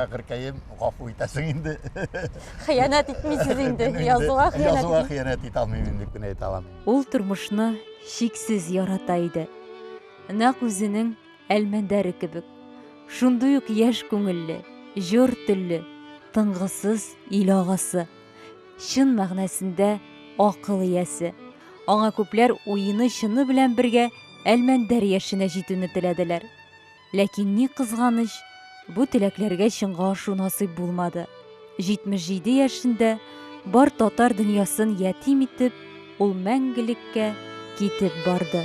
бәгыркәем, гафу итәсең инде. Хыянат итмисез инде, язуга хыянат Язуга хыянат итә алмыйм дип кенә әйтә алам. Ул тормышны шиксез ярата иде. Нәкъ үзенең әлмәндәре кебек. Шундый ук яшь күңелле, җыр телле, тынгысыз ил агасы. Чын мәгънәсендә акыл иясе. Аңа күпләр уйыны чыны белән бергә әлмәндәр яшенә җитүне теләделәр. Ләкин ни кызганыч, бу теләкләргә чынга ашу насыйп булмады. 77 яшендә бар татар дөньясын ятим итеп, ул мәңгелеккә китеп барды.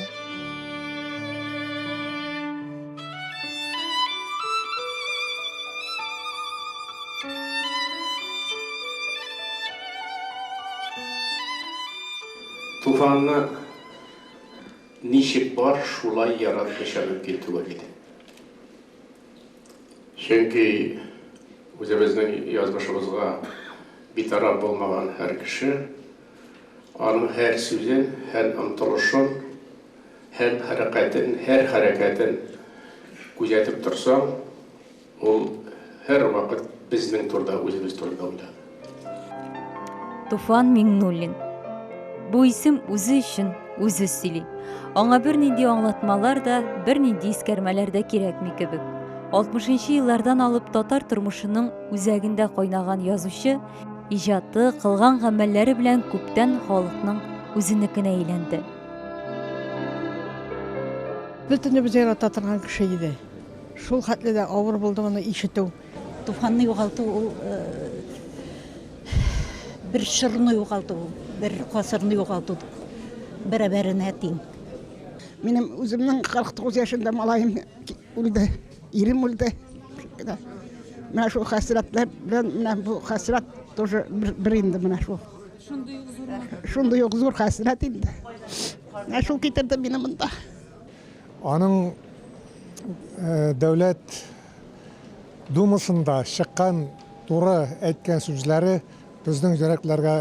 Туфанны ничек бар, шулай ярап яшәп китүе иде. Чөнки үзебезнең язмышыбызга битараф булмаган һәр кеше аның һәр сүзен, һәр омтылышын, һәр хәрәкәтен күзәтеп торса, ул һәр вакыт безнең турда, үзебез турда уйлый. Туфан Миңнуллин. Бу исем үзе өчен үзе сөйли. Аңа бернинди аңлатмалар да, бернинди искәрмәләр дә кирәкми кебек. 60-нчы еллардан алып татар тормышының үзәгендә кайнаган язучы иҗаты, кылган гамәлләре белән күптән халыкның үзенекенә әйләнде. Бөтенебез ярата торган кеше иде. Шул хәтле дә авыр булды моны ишетү. Туфанны югалту, бер шырны югалту, бер касырны югалту бәрабәренә тиң. Минем үземнең 49 яшында малаем үлде, ирем үлде. Менә шул хәсрәтләр белән, менә бу хәсрәт тоже бер инде менә шул. Шундый ук зур хәсрәт инде. Менә шул китерде мине монда. Аның дәүләт думасында чыккан туры әйткән сүзләре безнең йөрәкләргә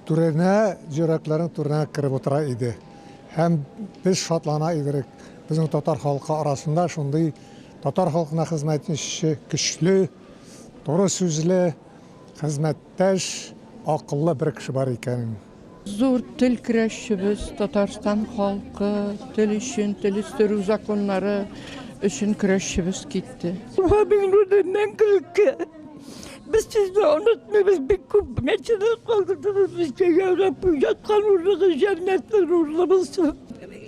йөрәкләрнең түренә кереп утыра иде. Һәм без шатлана идек. Безнең татар халкы арасында шундый татар халкына хезмәт итүче көчле, туры сүзле, хезмәттәш, акыллы бер кеше бар икәнен. Зур тел көрәшчебез, Татарстан халкы, тел өчен, тел үстерү законнары өчен көрәшчебез китте. Biz sizi unutmuyoruz, bir kup meçhede kaldırdınız, biz de yarabbim yatkan uğruna cennetten uğurlamasın.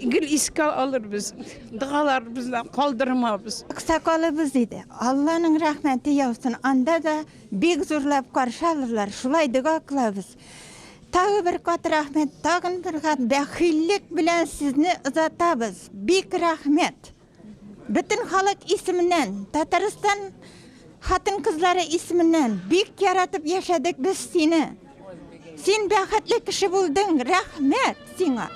Gül iska alır biz, dağalar bizden kaldırmamız. Aksakalыбыз иде. Алланың рәхмәте яусын. Анда да бик зурлап каршы алырлар. Шулай дога кылабыз. Тагы бер кат рәхмәт, тагын бер кат бәхиллек белән сезне озатабыз. Бик рәхмәт. Бөтен халык исеменнән, Татарстан хатын-кызлары исеменнән бик яратып яшәдек без сине. Син бәхетле кеше булдың. Рәхмәт сиңа.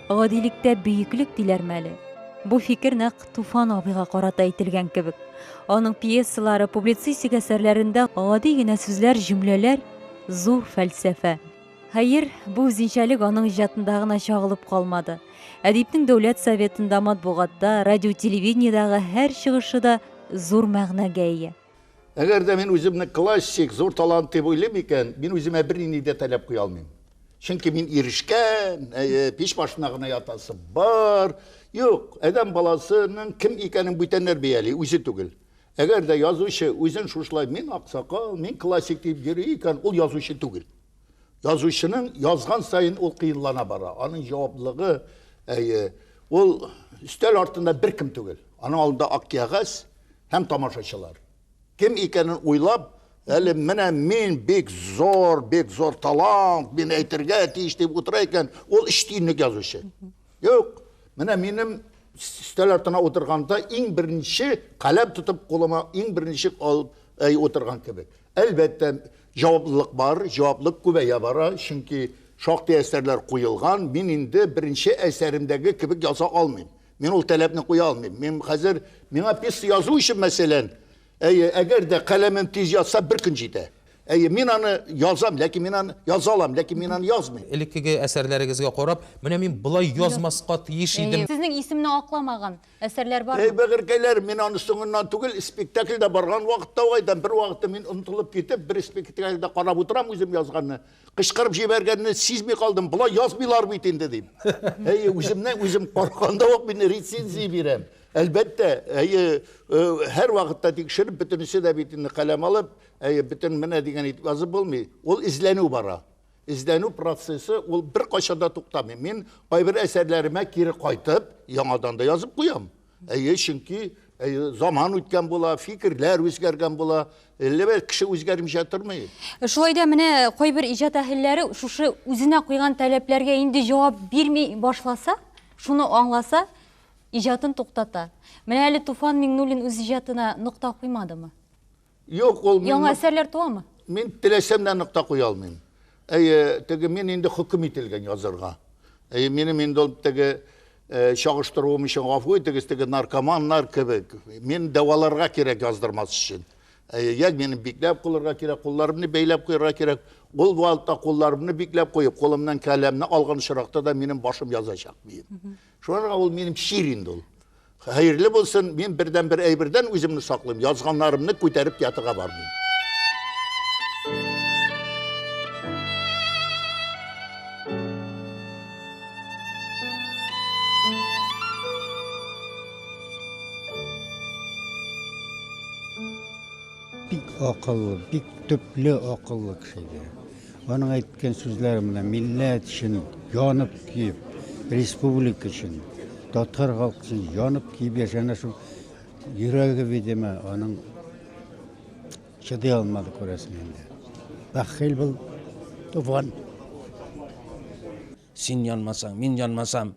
Гадилектә бөеклек диләрмәле. Бу фикер нәкъ Туфан абыйга карата әйтелгән кебек. Аның пьесалары, публицистик әсәрләрендә гади генә сүзләр, җөмләләр, зур фәлсәфә. Хәер, бу үзенчәлек аның иҗатында гына чагылып калмады. Әдипнең Дәүләт Советында, матбугатта, радио-телевидениедагы һәр чыгышы да зур мәгънәгә ия. Әгәр дә мин үземне классик, зур талант дип уйлыйм икән, мин үземә бернинди дә таләп куя алмыйм. Чөнки мин ирешкән, пич башына гына ятасы бар. Юк, адам баласының кем икәнен бүтәннәр бияли, үзе түгел. Әгәр дә язучы үзен шушлай, мин аксакал, мин классик дип йөри икән, ул язучы түгел. Язучының язган сайын ул кыенлана бара. Аның җаваплыгы, ул өстәл артында бер кем түгел. Аның алдында ак кәгазь һәм тамашачылар. Кем икәнен уйлап, әле менә мин бик зор талант, мин әйтергә тиеш дип утыра икән, ул иштинлек язучы. Юк, менә минем өстәл артына утырганда иң беренче каләм тотып кулыма иң беренче алып утырган кебек. Әлбәттә, җаваплылык бар, җаваплылык күбәя бара, чөнки шактый әсәрләр куелган, мин инде беренче әсәремдәге кебек яза алмыйм. Мин ул таләпне куя алмыйм. Мин хәзер миңа пьеса язу өчен мәсәлән, Eğer de kalemim tez yazsa bir gün jide. Мен аны yazam, lakin мен аны yazа алам, lakin мен аны yazmayım. Элеккеге әсәрләрегезгә карап, менә мин булай язмаска тиеш идем. Сезнең исемне акламаган әсәрләр бар. Бәгыркәйләр, мен аны соңыннан түгел, спектакльдә барган вакытта уйдан, бер вакытта мен онытылып китеп, бер спектакльдә карап утырам үзем язганны. Кычкырып җибәргәнне сизми калдым. Булай язмыйлар бит инде дип. Үземнән үзем караганда ук мин рецензия бирәм. Әлбәттә, һәр вакытта тикшереп, бөтенесе дә бит инде каләм алып, bütün менә дигән итеп язып булмый. Ул изләнү бара. Изләнү процессы ул бер кайчанда туктамый. Мин кайбер әсәрләремә кире кайтып, яңадан да язып куям. Чөнки заман үткән була, фикерләр үзгәргән була. Әлбәттә кеше үзгәрмичә тормый. Шулай да менә кайбер иҗат әһелләре шушы үзенә куйган таләпләргә инде җавап бирми башласа, шуны аңласа, иҗатын туктата. Менә әле Туфан Миңнуллин үз иҗатына нокта куймадымы? Yok ol. Яңа әсәрләр туамы? Мен теләсәм дә нокта куя алмыйм. Теге мен инде хөкем ителгән язарга. Минем инде ул теге чагыштыруым өчен гафу итегез, теге наркоманнар кебек. Мен дәваларга кирәк яздырмас өчен. Як минем бикләп кулырга кирәк, кулларымны бәйләп куярга кирәк. Ул вакытта кулларымны бикләп куеп, колымнан каләмне алган шыракта да минем башым язачак бит. Шуңа ул минем шир инде ул. Hayırlı olsun, ben birden bir eyberden özümünü saklayayım. Yazganlarımı koytarıp teatrga barmayayım. Bik akıllı, bik tüplü akıllı kişiydi. Onun aytken sözlerimle millet için yanıp kiyip, respublik için, Tatar halkı için yanıp kiyip yaşana şu yüreği videme onun çıdı almadı koresinde. Bakil bul, Tufan. Sen yanmasan, men yanmasam,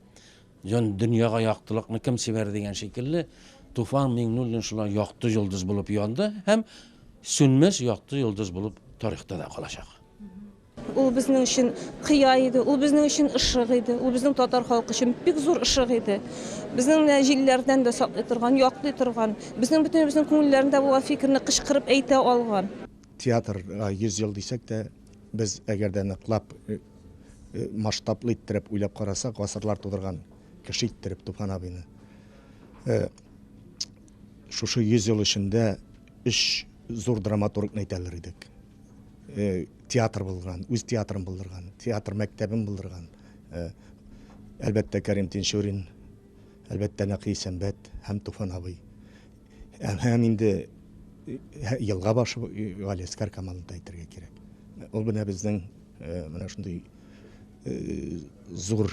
dünyaya yaktılıkını kim sever degen şekilde Tufan Mingnullin şula yaktı yıldız bulup yandı, hem sönmez yaktı yıldız bulup tarihte de kalacak. Ул безнең өчен кыя иде, ул безнең өчен ышык иде, ул безнең татар халкы өчен бик зур ышык иде. Безнең җилләрдән дә саклый торган, яклый торган, безнең бөтенебезнең күңелләрендә бу фикерне кычкырып әйтә алган. Театрга 100 ел дисәк тә, без әгәр дә ныклап масштаблы иттереп уйлап карасак, гасырлар тудырган кеше иттереп Туфан абыйны. Шушы 100 ел эчендә 3 зур драматург әйтәләр идек. Театр булган, үз театрын булдырган, театр мәктәбен булдырган. Әлбәттә Кәрим Тинчурин, әлбәттә Нәкый Сәмбәт һәм Туфан абый. Һәм инде елга башы Галиәскәр Камалны әйтергә кирәк. Ул менә безнең менә шундый зур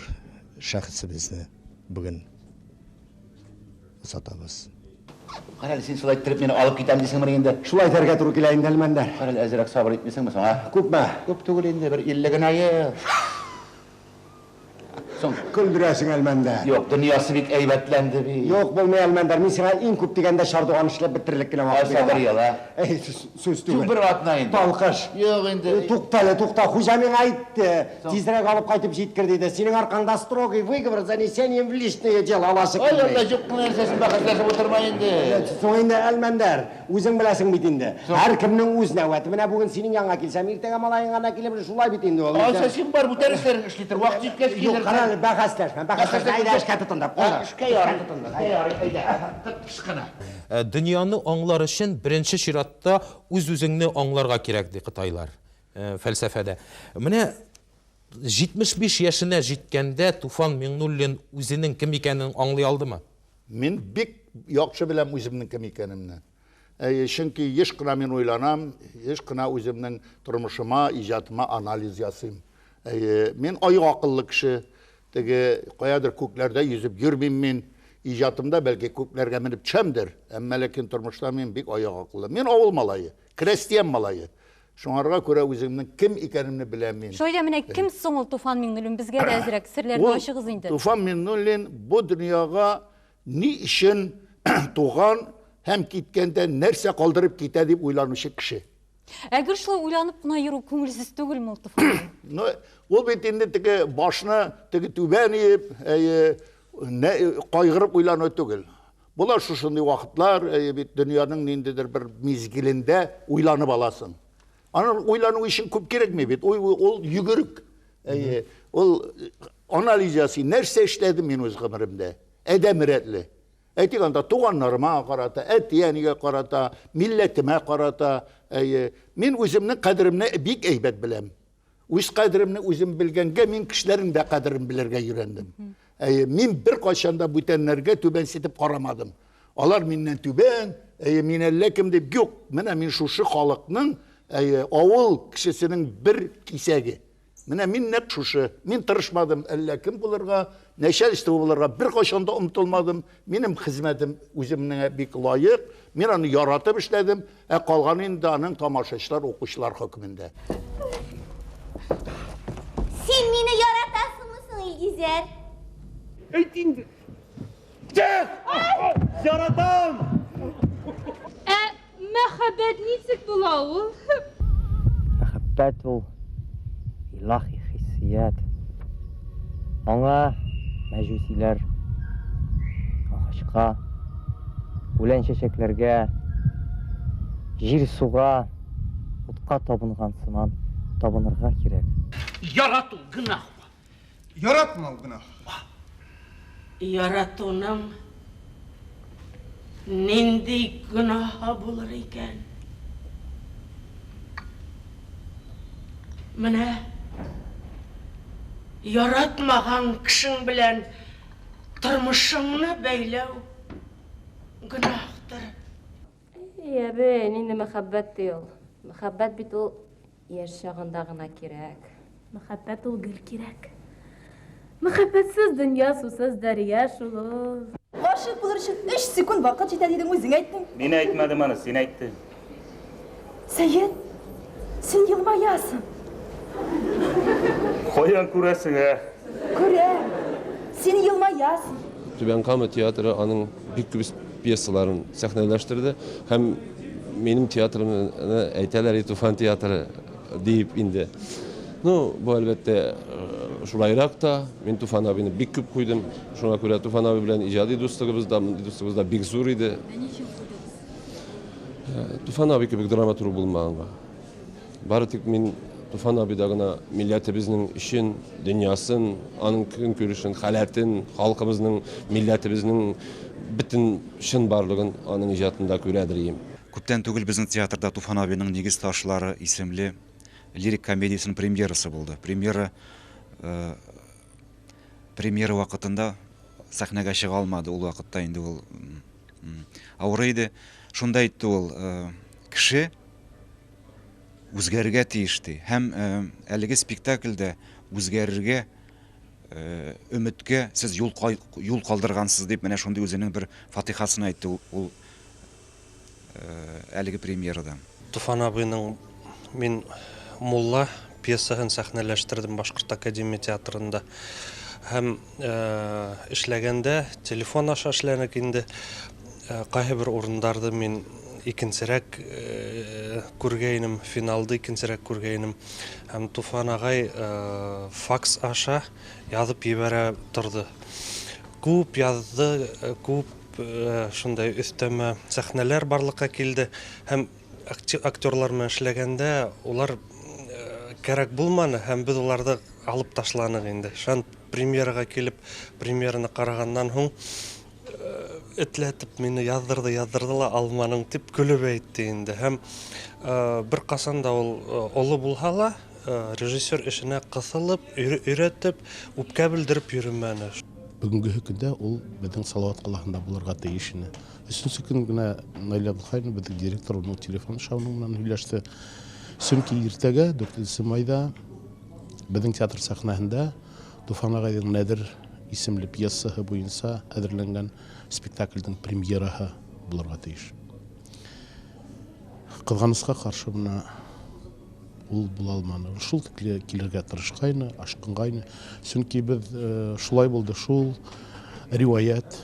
шәхесебезне бүген сатабыз. Qaral sen şulay tirip meni alıp gitem desem men endi. Şulay terge turu kileyin Әлмәндәр. Qaral azrak sabır etmesem mi sana? Күпме? Köp түгел endi bir 50 gına ay. Soң Күлдүрәсең Әлмәндәр. Yok, dünyası bik eybatlandı bi. Yok bulmay Әлмәндәр. Мен сиңа иң күп дигәндә Шардуган эшләп бетерерлек кенә Ay sabır yala. Сүз түгел. Çok bir vatna endi. Талкыш. Yok endi. Туктале, тукта. Хуҗа миңа әйтте. Тизрәк алып кайтып җиткер диде. Синең аркаңда строгий выговор занесением в личное дело аласы Ay килмәй. Allah çok нәрсәсен бахаслашып отырма endi. Соң инде Әлмәндәр, үзең беләсең бит инде. Һәр кемнең үз нәүәте. Менә бүген синең янга килсәм, иртәгә малайыңа килеп шулай бит инде ул. Ay sen бар bu дәресләрен эшлитер. Вакыт җиткәч Юк, килер. карале, бәхәсләшмә. Бәхәсләшмә. Әйдә эшкә тотынды. Эшкә ярый тотынды. Әйдә. Пышкына. Дөньяны аңлар өчен беренче чиратта үз-үзеңне аңларга кирәк ди Кытайлар фәлсәфәдә. Менә 75 яшенә җиткәндә Туфан Миңнуллин үзенең кем икәнен аңлый алдымы? Мен бик яхшы беләм үземнең кем икәнемне. Чөнки еш кына мин уйланам, еш кына үземнең тормышыма, иҗатыма анализ ясыйм. Мен аяк акыллы кеше, теге каядыр күкләрдә йөзеп йөрмим мин. İcatımda belki köklәргә менеп төшәмдер, әмма ләкин тормышта мин бик аяк акыллы. Мин авыл малае, крестьян малае. Шуңарга күрә үземнең кем икәнемне беләм мин. Шойда менә кем соң ул Туфан Миңнуллин? Безгә дә әзрәк серләрне ачыгыз инде. Туфан Миңнуллин бу дөньяга ни өчен туган һәм киткәндә нәрсә калдырып китә дип уйланучы кеше. Әгәр шулай уйланып кына йөрү күңелсез түгелме ул Туфан? Ул бит инде теге башны теге түбән иеп, кайгырып уйлану түгел. Бұлар шушындай вақытлар, бит дүнияның нендедір бір мезгілінде ойланып аласың. Аны ойлану үшін көп керек ме бит? Ол жүгірік. Ол анализ жасай, нәрсе ішледім мен өз ғымырымда. Әдем рәтлі. Әйтіганда туғанларыма қарата, әттияніге қарата, милләтіме қарата. Мен өзімнің қадірімні бик әйбәт білем. Өз қадірімні өзім білгенге мен кішілерін де қадірін білерге үйрендім. Мен бір қашанда бүтенлерге төбен сетіп қарамадым. Алар менен төбен, мен әллекім деп жоқ. Міне мен шушы халықның ауыл кішісінің бір кисәге. Міне мен нәп шушы. Мен тырышмадым әллекім бұларға, нәшәлісті бұларға бір қашанда ұмтылмадым. Менің қызметім өзімнің бек лайық. Мен аны яратып ішледім. Қалған енді аның тамашашылар, оқушылар хөкімінде. Sen meni yaratasın mısın İlgizer? Ötindi. Yaratam! Mehabbet niçik bulağı? Mehabbet ol ilahi hissiyat. Ona mecusiler aşka, ulen çeçeklerge, jir suğa, utqa tabınğansınan tabınırga kirek. Yarat ol günah. Yaratma ol günah. Yaratunum nindi günaha bulur iken. Mine yaratmagan kişin bilen turmuşunu beylev günahtır. Ya ben indi mehabbet değil. Mehabbet bit ol yaşağında gına kirek. Mehabbet ol gül kirek. Mehabbetsiz dünya susuz derya şulu. Aşık bulur için 3 sekund vakit yeterliydin özün ayttın. Men aytmadım ana, sen ayttın. Sayın, sen yılmayasın. Koyan kurasın ha. Köre, sen yılmayasın. Tüben Kama Tiyatrı anın büyük bir piyasaların sahneleştirdi. Hem benim tiyatrımı eyteler Tufan Tiyatrı deyip indi. No, bu elbette şulayrak da men Tufan abini bik küp koydum. Şuna göre Tufan abi bilen icadi dostluğumuzda bik zor idi. Tufan abi gibi dramaturg bulmağına. Bari tek men Tufan abi dağına milletimizin işin, dünyasın, anın gün görüşün, halatin, halkımızın, milletimizin bütün şın barlığın anın icatında göredireyim. Көптен түгел біздің театрда Туфан абинің негіз таушылары исемлі лирик комедиясының премьерасы болды. Премьера вақытында сахнаға шыға алмады, ол вақытта енді ол ауыр еді. Шонда айтты ол кіші өзгерге тиішті. Һәм әлгі спектакльде өзгерге үмітке сіз юл қалдырғансыз деп, менә шонда өзінің бір фатихасын айтты ол әлгі премьерада. Туфан абының мен Молла пьесасын сәхнәләштірдім Башқұрт Академия театрында. Һәм эшләгәндә, телефон аша эшләнек инде. Кайһы бер урындарды мен икенчерәк күргәйнем, финалды икенчерәк күргәйнем. Һәм Туфан агай факс аша язып ебәрә торды. Күп язды, күп шундай өстәмә сәхнәләр барлыкка килде. Һәм актерлар менән эшләгәндә улар кәрәк булманы һәм без уларны алып ташланык инде. Шан премьерага килеп, премьераны караганнан һуң этләтеп мине яздырды алманың дип көлеп әйтте инде. Һәм бер касанда ул олы булса ла режиссер эшенә кысылып, өйрәтеп, үпкә белдереп йөрмәне. Бүгінгі күнде ол біздің Салауат қаласында бұларға тиішіні. Үшінші күн гына Найля Абдулхайна біздің директор оның телефон шауынынан үйләшті. Сүнки ертеге 4 майда біздің театр сахнасында Туфан ағайдың Нәдір исемлі пьесасы бойынша әзірленген спектакльдің премьераһы бұларға тиіш. Қызғанысқа қаршы мына ул була алманы. Шул килергә тырышкайны, ашкынгайны. Чөнки без шулай булды. Шул риваят,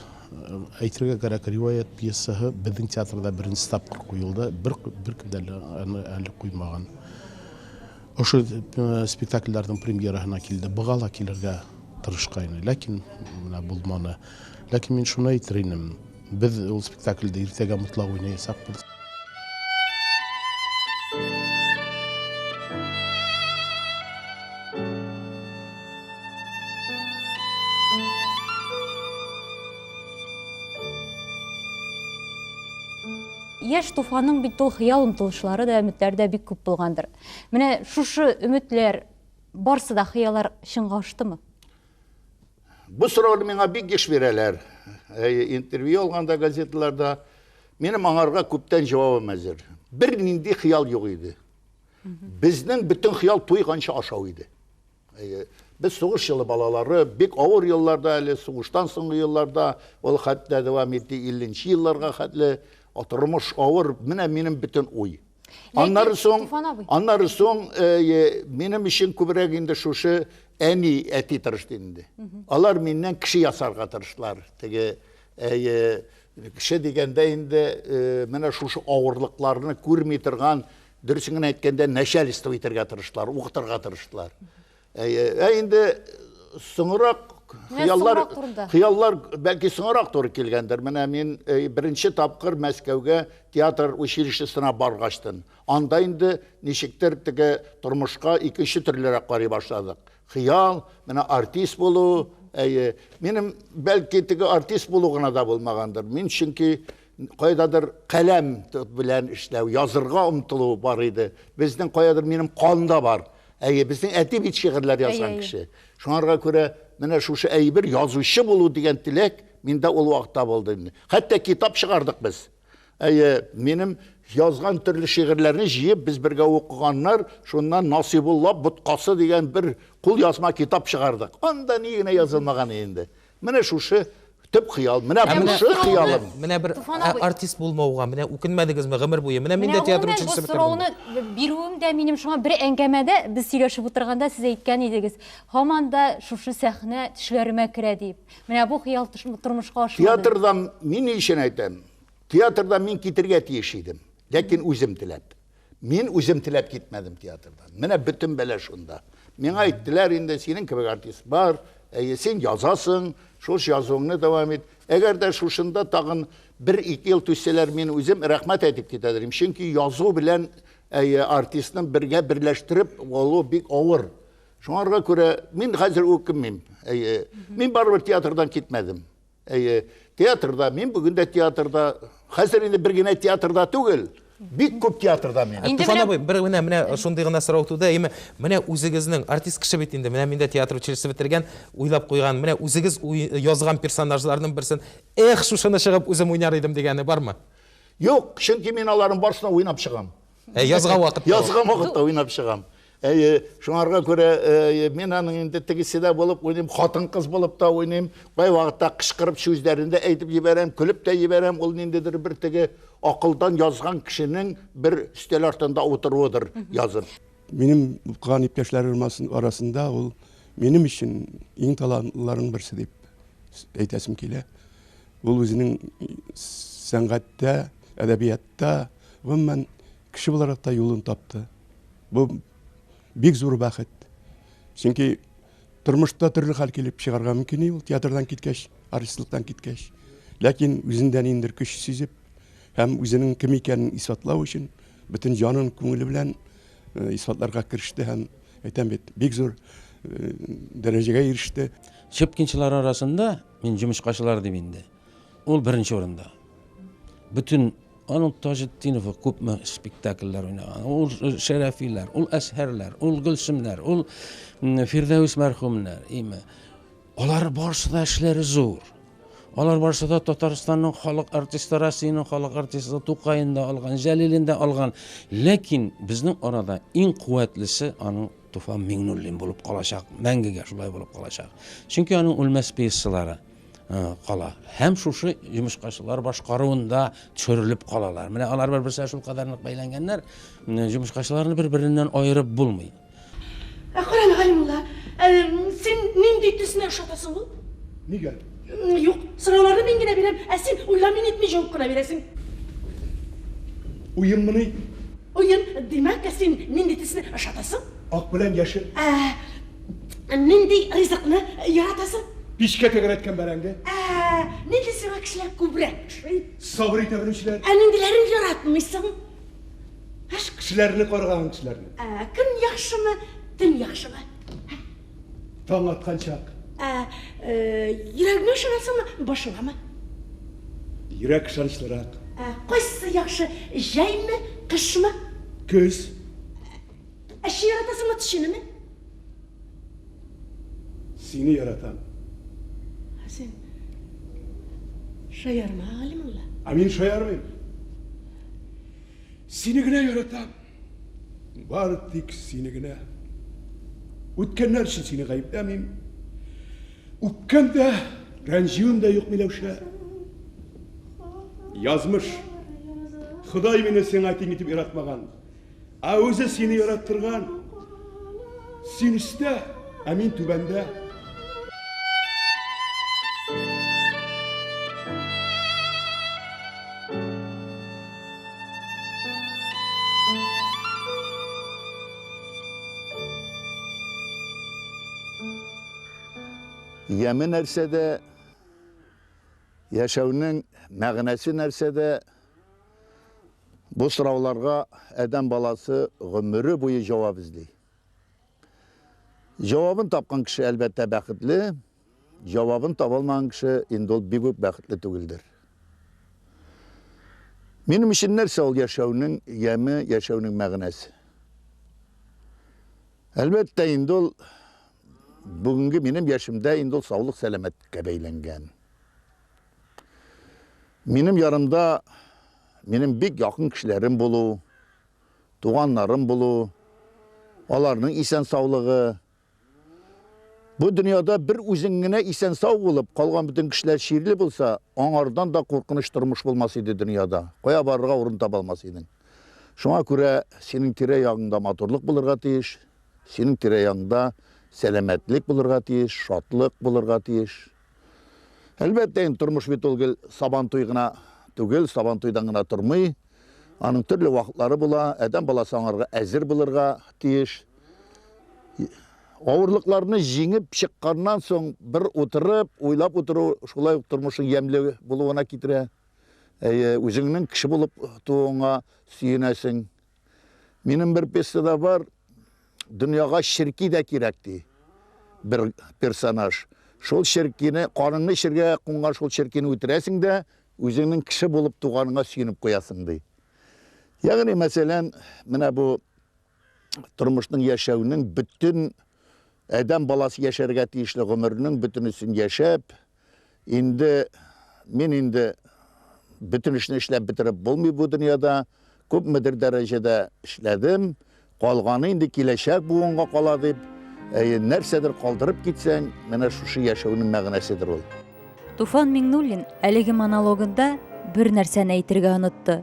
әйтергә кирәк, риваят пьесаһы безнең театрда беренче тапкыр куелды. Бер кемдә әле куймаган. Ошо спектакльләрнең премьераһына килде. Быгала килергә тырышкайны, ләкин менә булманы. Ләкин мин шуны әйтер идем. Biz ул спектакльдә иртәгә мотлак уйнayacakбыз. Яш туфанның бит ул хыял омтылышлары да, өметләре дә бик күп булгандыр. Менә шушы өметләр барсы да хыяллар чынга аштымы? Бу сорауны миңа бик еш бирәләр. Интервью алганда газеталарда минем аңарга күптән җавабым әзер. Бер нинди хыял юк иде. Безнең бөтен хыял туйганча ашау иде. Без сугыш елы балалары, бик авыр елларда, әле сугыштан соңгы елларда, ул хәтта дәвам итте 50нче елларга хәтле тормыш авыр, менә минем бөтен уй. Аннары соң минем өчен күбрәк инде шушы әни әти тырышты инде. Алар миннән кеше ясарга тырыштылар. Теге кеше дигәндә инде менә шушы авырлыкларны күрми торган, дөресен әйткәндә начальство итәргә тырыштылар, укытырга тырыштылар. Инде соңрак хыяллар бәлки соңрак туры килгәндер. Менә мин беренче тапкыр Мәскәүгә театр училищесына баргачтым. Анда инде ничектер теге тормышка икенче төрлерәк карый башладык. Хыял, менә артист булу, минем бәлки теге артист булу гына да булмагандыр. Мин чөнки кайдадыр каләм белән эшләү, язырга омтылу бар иде. Безнең кайдадыр минем канда бар. Безнең әти бит шигырьләр язган кеше. Шуңарга күрә менә шушы әйбер язучы булу дигән теләк миндә ул вакытта булды. Хәтта китап чыгардык без. Минем язган төрле шигырьләрне җыеп без бергә укыганнар, шуннан Насибулла Буткасы дигән бер кул язма китап чыгардык. Анда ни генә язылмаган инде. Менә шушы төп хыял, менә шушы хыялым. Менә бер артист булмауга, менә үкенмәдегезме гомер буе? Менә миндә театр училищесы бетердем. Менә бу сорауны бирүем дә минем шуңа бер әңгәмәдә без сөйләшеп утырганда сез әйткән идегез. Һаман да шушы сәхнә төшләремә керә дип. Менә бу хыял тормышка ашмады. Театрдан мин өчен әйтәм. Театрдан мин китергә тиеш идем. Ләкин үзем теләп. Мин үзем теләп китмәдем театрдан. Менә бөтен бәлә шунда. Миңа әйттеләр инде синең кебек артист бар, син язасың, шуш язуыңны дәвам ит. Әгәр дә шушында тагын 1-2 ел түссәләр, мин үзем рәхмәт әйтеп китәдерим. Чөнки язу белән артистны бергә берләштереп алу бик авыр. Шуңарга күрә мин хәзер үкенмим. Мин барыбер театрдан китмәдем. Театрда, мин бүген дә театрда, хәзер инде бер генә театрда түгел. Бик күп театрда мин. Туфан абый, бер менә шундый гына сорау туды. Менә үзегезнең артист кеше бит инде. Менә миндә театр училищесы бетергән, уйлап куйган. Менә үзегез язган персонажларның берсен, шушыны чыгып үзем уйнар идем дигәне бармы? Юк, чөнки мин аларның барсына уйнап чыгам. Язган вакытта уйнап чыгам. Шуңарга күрә мин аның инде тегесе булып уйнайм, хатын-кыз булып та уйнайм. Бай вакытта кычкырып сүзләрендә әйтеп җибәрәм, күлеп тә җибәрәм. Ул ниндидер бер теге акылдан язган кешенең бер үстәл артында утыруыдыр язып. Минем укыган иптәшләрем арасында ул минем өчен иң талантлыларның берсе дип әйтәсем килә. Ул үзенең сәнгатьтә, әдәбиятта гомумән кеше буларак та юлын тапты. Бу бик зур бәхет. Чөнки тормышта төрле хәл килеп чыгарга мөмкин ул театрдан киткәч, артистлыктан киткәч. Ләкин үзендә ниндидер көч сизеп һәм үзенең кем икәнен исбатлау өчен бөтен җанын, күңеле белән исбатларга кереште һәм әйтәм бит, бик зур дәрәҗәгә иреште. Чепкинчилар арасында мин җумышкачылар дип инде. Ул беренче урында. Бүтән аның Таҗетдинов күпме спектакльләр уйнаган. Ул Шәрәфиләр, ул Әсһәрләр, ул Гөлсемнәр, ул Фирдәүс мәрхүмнәр, алар барысы да эшләре зур. Алар барысы да Татарстанның халык артисты, Россиянең халык артисты Тукайында алган, Җәлилендә алган. Ләкин безнең арада иң куәтлесе аның Туфан Миңнуллин булып калачак, мәңгегә шулай булып калачак. Чөнки аның үлмәс пьесалары кала. Һәм шушы җумышкачылар башкаруында төшерелеп калалар. Менә алар бер-берсенә шул кадәр нык бәйләнгәннәр, җумышкачыларны бер-береннән айырып булмый. Кара Галимулла, син нинди төсне ошатасың ул? Нигә? Юк, сорауларны мин генә бирәм, ә син уйламый нитми җавап кына бирәсең. Уйыммыни? Уйын, димәк, син нинди төсне ошатасың? Ак белән яшел. Нинди ризыкны яратасың? Пишкә тәгәрәткән бәрәңге. Нинди сиңа кісілер көбірек ұшырайды. Sabır ite bilmişler. Әніңділерін яратмайсың. Kişilerini korugan kişilerini. Күн яқшымы, түн яқшымы? Taң atkan çak. Жүрегіңе ұшырасың ма, башыңа ма? Yürek şarışlarak. Қайсысы яқшы, жай ма, қыш ма? Göz. Әші яратасың ма, түшіні ме? Seni yaratan. Сен шаяр ма, ғалимулла? Amin şayar mıyım? Seni güne yaratan. Var tek seni güne. Ütkenler için seni kayıplamayayım. Ükken de, renciyim de yok Milevşe. Yazmış. Xuday meni sen aytın etip yaratmagan. Özü seni yarattırgan. Sen üstte, amin tübende. Yemin etse de, yaşavının məğnəsi nərsə də, bu sıravlarga ədəm balası ömrü boyu cavab izləyir. Cavabını tapqan kişi əlbəttə bəxtli, cavabını tapılmayan kişi indi ol bir bəxtli tügüldür. Benim için nərsə ol yaşavının yemi, yaşavının məğnəsi. Əlbəttə indi ol bugünkü benim yaşımda indi ol sağlık selametlikə beylengen. Benim yanımda benim bir yakın kişilerim bulu, doğanlarım bulu, onların isen sağlığı. Bu dünyada bir üzüngüne isen sağ olup kalgan bütün kişiler şiirli bulsa, onlardan da korkunuşturmuş bulmasıydı dünyada. Koya barığa orun tabalmasıydın. Şuna göre senin tireyağında motorluk bulurga tiyiş, senin tireyağında selametlik bulurga tiyiş, şatlık bulurga tiyiş. Elbette turmuş bit ol saban tuyguna tugel, saban tuydan gına turmay. Anın türlü vakitleri bula, eden bala sanarga ezir bulurga tiyiş. Ağırlıklarını jingip çıkkandan son bir oturup, oylap oturu, şolay turmuşun yemli buluğuna kitire. Özünün kişi bulup tuğuna süyinesin. Benim bir pestede var, dünyaya şirki de kirekti. Bir personaj. Şol şirkini, kanunlu şirke kunga şol şirkini ötüresin de, özünün kişi bulup tuğanına süyünüp koyasın dey. Yani mesela, mine bu turmuşun yaşavının bütün adam balası yaşarga tiyişli ömrünün bütünüsün yaşap, men indi bütün işini işlep bitirip bulmuyor bu dünyada, köp müdür derecede işledim, kalganı indi kileşek buğunga kala deyip, nersedir kaldırıp gitsen, mene şu yaşavının məğnəsidir ol. Tufan Миңнуллин әлеге монологында bir нәрсәне әйтергә онытты.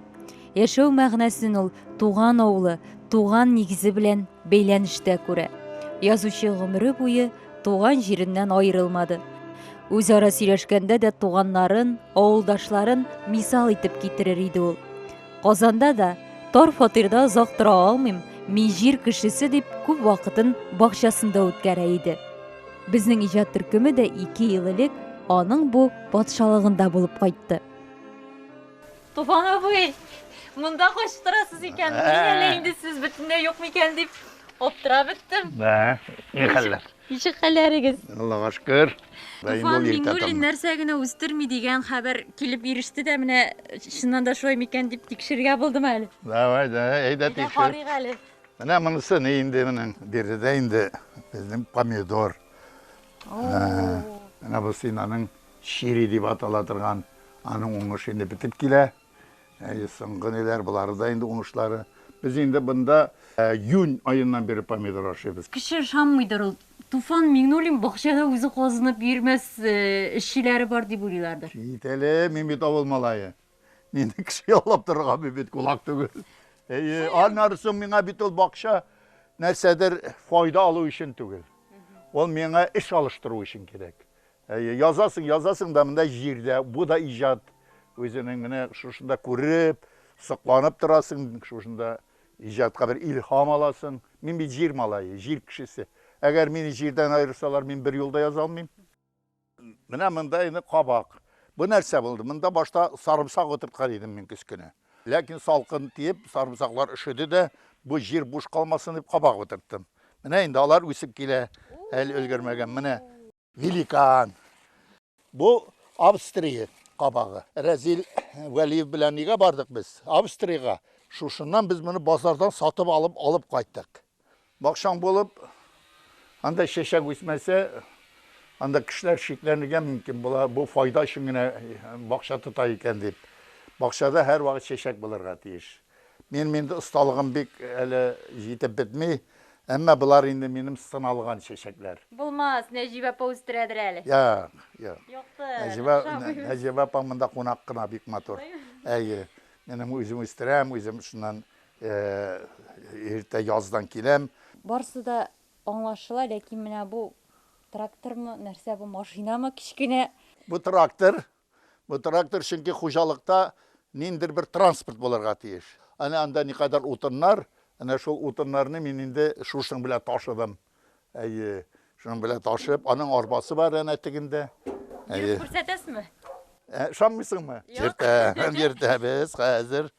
Яшәү мәгънәсен ул туган авылы, туган нигезе белән бәйләнештә күрә. Язучы гомере буе туган җиреннән аерылмады. Үзара сөйләшкәндә дә туганнарын, авылдашларын мисал итеп китерер иде ул. Казанда да тар фатирда озак тора алмыйм, мин җир кешесе дип күп вакытын бакчасында үткәрә иде. Безнең иҗат төркеме дә 2 ел элек аның бу патшалыгында булып кайтты. Туфан абый, монда качып торасыз икән. Әле инде сез бөтенләй юк микән дип оптыра беттем. Ни хәлләр? Ничек хәлләрегез? Аллага шөкер. Туфан Миңнуллин нәрсә генә үстерми дигән хәбәр килеп иреште дә, менә чыннан да шулай микән дип тикшергә булдым әле. Давай, әйдә тикшер. Карыйк әле. Менә монысы ни инде менең биредә инде безнең помидор. Менә бу синаның шири дип атала торган, аның уңышы инде битеп килә. Соңгы неләр булары да инде уңышлары. Biz indi bunda yun ayından beri pomidor aşıyoruz. Kişi şanmıydır ol. Tufan Miңнуллин бакчада өзі қазынып бермес işçileri var diye buyuruyorlardır. Şeytele, min bit avılmalayı. Min de kişi yollap durga min bit kulak tügül. Anlarsın mina bit ol bakşa nersedir fayda alı için tügül. Ol mina iş alıştırı için gerek. Yazasın da bunda jirde, bu da icad. Özünün mina şuşunda kurip, sıklanıp durasın, şuşunda icadqa bir ilham alasın. Min bir jir malayı, jir kişisi. Eğer beni jirden ayırsalar, min bir yolda yazalmayayım. Mina mında yine kabak. Bu нәрсе булды? Монда башта сарымсак утырткан идем мин көз көне. Ләкин салкын тиеп, сарымсаклар üşüдü дә, бу җир буш калмасын дип кабак утырттым. Менә инде алар үсеп килә, әле өлгермәгән. Менә великан. Бу Австрия кабагы. Разил Вәлиев белән нигә бардык без? Австриягә. Шушыннан biz моны базардан сатып алып кайттык. Бакчаң булып, анда чәчәк үсмәсә, анда кешеләр шикләнергә мөмкин була. Бу файда өчен генә бакча тота икән дип. Бакчада һәр вакыт чәчәк булырга тиеш. Миндә осталыгым бик әле җитеп бетми, әмма булар инде минем сыналган чәчәкләр. Булмас, Нәҗибә апа үстерәдер әле. Нәҗибә апа монда кунак кына бик матур. Әйе, минем үзем үстерәм, үзем шуннан иртә яздан киләм. Барсы да аңлашыла, ләкин менә бу трактормы, нәрсә бу, машинамы кичкенә? Бу трактор чөнки хуҗалыкта ниндер бер транспорт булырга тиеш. Анда никадәр утыннар, ана шул утыннарны мин инде шушың белән ташыдым. Әйе, шуның белән ташып, аның арбасы бар әнә тегендә. Әйе. Күрсәтәсезме? Шаммыйсыңмы? Йөртәбез хәзер.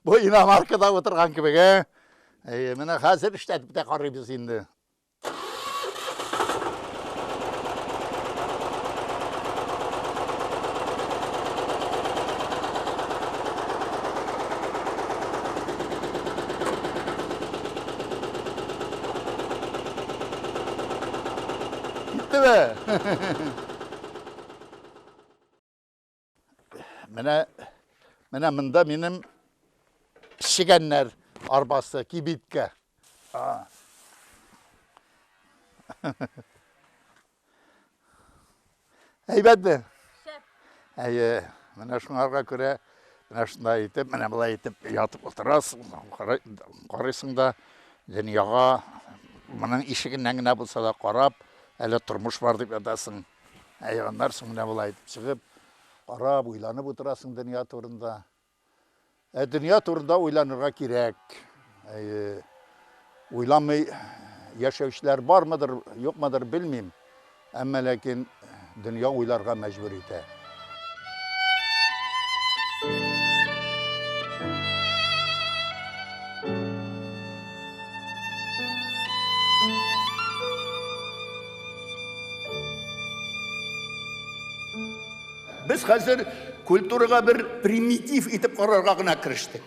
Бу Иномаркада утырган кебек, әйе, менә хәзер эштәтеп тә карыйбыз инде. Менә монда минем пешегәннәр арбасы, кибиткә. Әйбәтме? Әйе, менә шуңарга күрә, менә шунда итеп, менә булай итеп ятып утырасың, карыйсың да дөньяга, моның ишегеннән генә булса да карап, әле тормыш бар дип ятасың. Әйганнар соң менә булай итеп чыгып, карап, уйланып утырасың дөнья турында. Дөнья турында уйланырга кирәк. Уйламый яшәүчеләр бармыдыр, юкмыдыр белмим. Әмма ләкин дөнья уйларга мәҗбүр итә. Biz хәзер культурага бер примитив итеп карарга гына кирештек.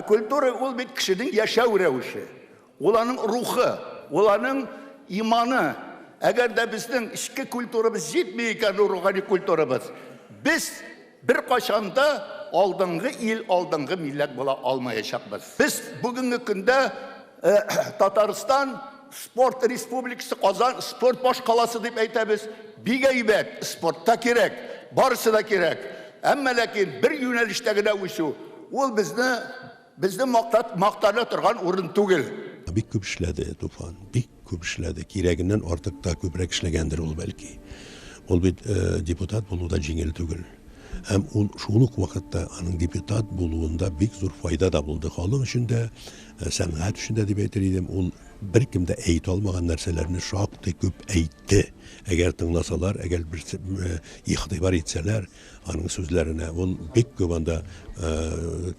Культура ул бит кешенең яшәү рәвеше, ул аның рухы, ул аның иманы. Әгәр дә безнең ичке культурабыз җитми икән рухани культурабыз, без бер качанда алдынгы ил, алдынгы милләт була алмаячакбыз. Без бүгенге көндә Татарстан спорт республикасы Казан спорт башкаласы дип әйтәбез. Бик әйбәт, спортта кирәк. Барысы да кирәк. Әмма ләкин бер юнәлештә генә үсү, ул безне мактана торган урын түгел. Бик күп эшләде Туфан, бик күп эшләде. Кирәгеннән артык та күбрәк эшләгәндер ул бәлки. Ул бит депутат булуда җиңел түгел. Һәм ул шул ук вакытта аның депутат булуында бик зур файда да булды. Халык өчен дә, сәнгать өчен дә дип әйтер идем, ул беркем дә әйтә алмаган нәрсәләрне шактый күп әйтте. Әгәр тыңласалар, әгәр бер игътибар итсәләр, аның сүзләренә ул бик күп анда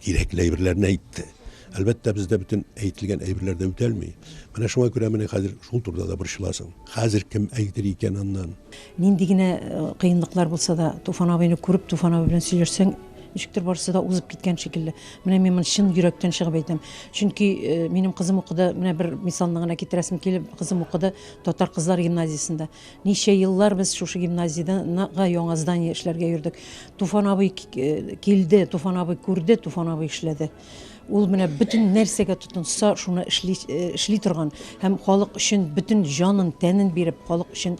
кирәкле әйберләрне әйтте. Әлбәттә бездә бөтен әйтелгән әйберләр дә үтәлми. Менә шуңа күрә менә хәзер шул турда да борчыласың. Хәзер кем әйтер икән аннан? Нинди генә кыенлыклар булса да, Туфан абыйны күреп, Туфан абый белән сөйләшсәң, ничектер барысы да узып киткән шикелле. Менә мин моны чын йөрәктән чыгып әйтәм. Чөнки минем кызым укыды, менә бер мисалны гына китерәсем килеп, кызым укыды Татар кызлар гимназиясендә. Ничә еллар без шушы гимназиядә яңа здание эшләргә йөрдек. Туфан абый килде, Туфан абый күрде, Туфан абый эшләде. Ул менә бөтен нәрсәгә тотынса, шуны эшли торган һәм халык өчен бөтен җанын, тәнен биреп, халык өчен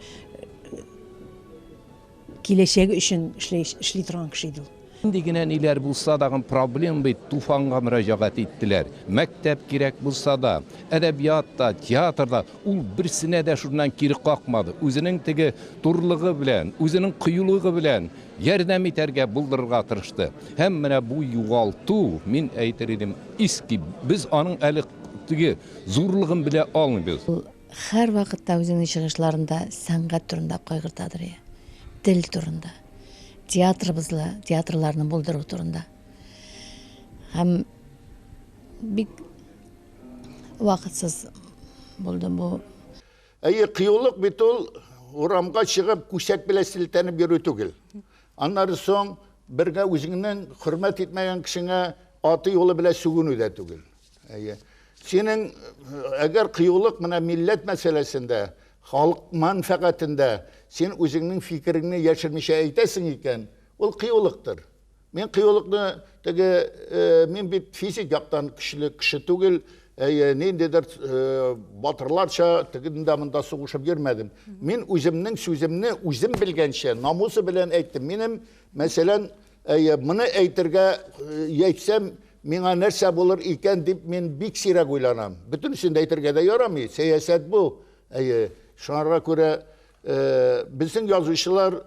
киләчәге өчен эшли торган кеше иде ул. Нинди генә ниләр булса да проблем бит Туфанга мөрәҗәгать иттеләр. Мәктәп кирәк булса да, әдәбиятта, театрда ул берсенә дә шуннан кире какмады. Үзенең теге турлыгы белән, үзенең кыюлыгы белән ярдәм итәргә булдырырга тырышты. Һәм менә бу югалту, мин әйтер идем, иски, без аның әле теге зурлыгын белә алмыйбыз. Һәр вакытта үзенең чыгышларында сәнгать турында кайгыртадыр. Тел турында, театрларны булдыру турында. Һәм бик вакытсыз булды бу. Кыюлык бит ул урамга чыгып күсәк белән силтәнеп йөрү түгел. Аннары соң бергә үзеңнең хөрмәт итмәгән кешеңә аты юлы белән сүгенү дә түгел. Синең әгәр кыюлык менә милләт мәсьәләсендә, халык мәнфәгатендә син үзеңнең фикереңне яшермичә әйтәсең икән, ул кыюлыктыр. Мен кыюлыкны мен бит физик яктан кеше түгел, ниндидер батырларча тегендә монда сугышып йөрмәдем. Мин үземнең сүземне үзем белгәнчә, намусы белән әйттем. Минем мәсәлән, моны әйтергә әйтсәм, миңа нәрсә булыр икән дип мен бик сирәк уйланам. Бөтенсен дә әйтергә дә ярамый. Сәясәт бу. Шуңарга күрә безнең язучылар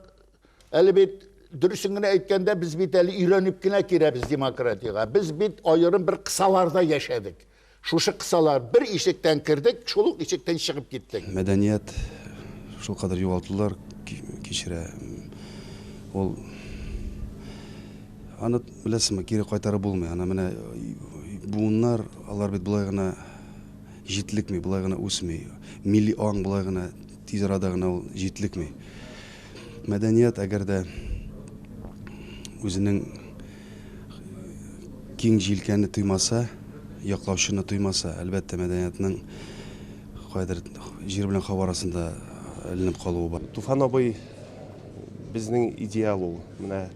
әле бит дөресен генә әйткәндә без бит әле өйрәнеп кенә кирәбез демократиягә. Без бит аерым бер кысаларда яшәдек. Шушы кысалар бер ишектән кирдек, шул ук ишектән чыгып киттек. Мәдәният шул кадәр югалтулар кичерә. Ул аны беләсезме, кире кайтарып булмый. Аны менә буыннар, алар бит булай гына җитлекми, булай гына үсми. Милли аң булай гына тиз арада гына ул җитлекми. Мәдәният әгәр дә үзенең киң җилкәне тоймаса, яклаучыны тоймаса, әлбәттә мәдәниятның кайдыр җир белән һава арасында эленеп калуы бар. Туфан абый безнең идеал ул. Менә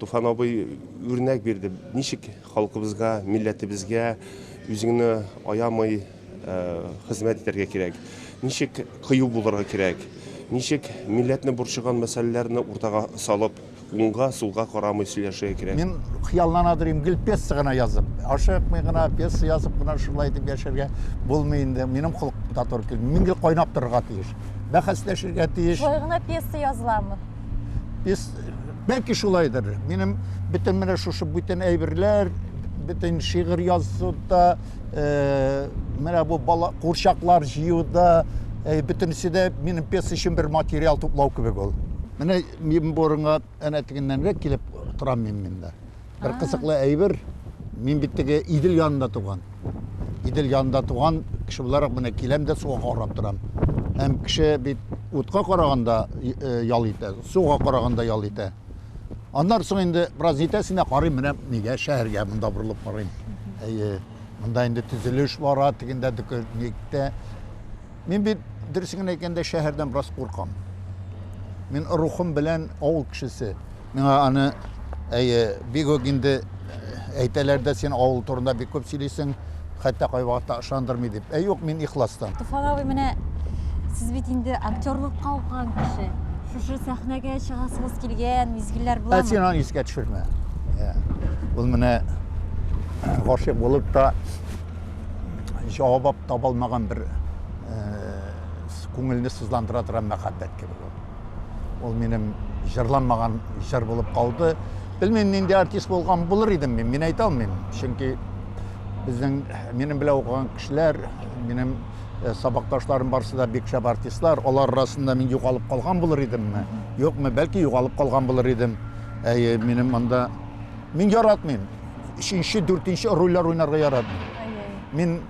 Туфан абый үрнәк бирде. Ничек халкыбызга, милләтебезгә үзеңне аямый хезмәт итәргә кирәк. Ничек кыю булырга кирәк. Ничек милләтне борчыган мәсьәләләрне уртага салып, уңга, сулга карамый сөйләшергә кирәк. Мин хыялланадырым, гел пьеса гына язып. Ашыкмый гына пьеса язып гына шулай дип яшәргә булмый инде. Минем холык та туры килми. Мин гел кайнап торырга тиеш. Бәхәсләшергә тиеш. Шулай гына пьеса языламы? Бәлки шулайдыр. Минем бөтен менә шушы бүтән әйберләр, бөтен шигырь язуда, менә бу бала курчаклар җыюда, бөтенесе дә минем пьеса өчен бер материал туплау кебек ул. Менә мин борынга әнә тигәннәнрәк килеп торам миндә. Бер кызыклы әйбер, мин бит теге Идел янында туган. Идел янында туган кеше буларак менә киләм дә суга карап торам. Һәм кеше бит утка караганда ял итә, суга караганда ял итә. Аннан соң инде бераз итәсенә карыйм, менә нигә шәһәргә монда борылып карыйм. Монда инде төзелеш бара, тигәндә дүкәнлектә. Мин бит дөресен әйткәндә шәһәрдән бераз куркам. Мин рухым белән авыл кешесе. Миңа аны бик үк инде әйтәләр дә син авыл турында бик күп сөйлисең, хәтта кай вакытта ышандырмый дип. Юк, мин ихластан. Туфан абый, менә сез бит инде актерлыкка укыган кеше. Шушы сәхнәгә чыгасыгыз килгән мизгилләр буламы? Син аны искә төшермә. Ул менә гашык булып та җавап таба алмаган бер күңелне сызландыра торган мәхәббәт кебек ул. Ул минем җырланмаган җыр булып калды. Белмим, нинди артист булган булыр идем мин әйтә алмыйм. Чөнки безнең минем белән укыган кешеләр, минем сабакташларым барсы да бик шәп артистлар, алар арасында мин югалып калган булыр идемме? Юкмы, бәлки югалып калган булыр идем. Минем монда мин яратмыйм. 3-нче, 4-нче рольләр уйнарга яратмыйм. Мин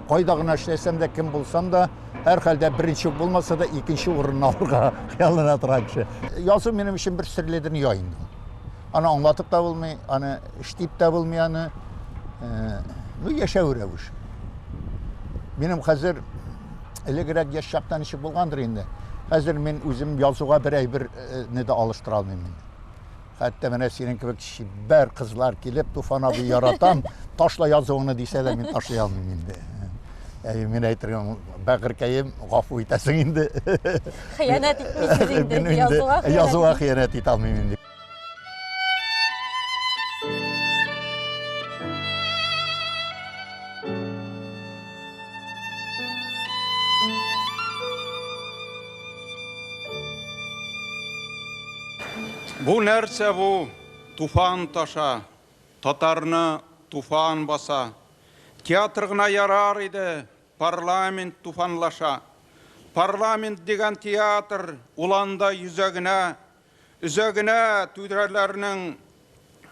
кайда гына эшләсәм дә, кем булсам да, һәр хәлдә беренче булмаса да икенче урынны алырга хыяллана торган кеше. Язу минем өчен бер серле дөнья инде. Аны аңлатып та булмый, аны эштип тә булмый, аны яшәү рәвеш. Минем хәзер элегрәк яшь чактан иши булгандыр инде. Хәзер мин үзем язуга бер әйберне дә алыштыра алмыйм инде. Хәтта менә синең кебек чибәр кызлар килеп, Туфан абый яратам, ташла язуыңны дисә дә мин ташлый алмыйм инде. Мин әйтергән бәгыркәем, гафу итәсең инде. Хыянәт итмисез инде, язуга хыянәт итә алмыйм инде. Бу нәрсә бу? Туфан таша, татарны туфан баса. театрғына ярар еді парламент туфанлаша. Парламент деген театр уланда үзегіне түйдірелерінің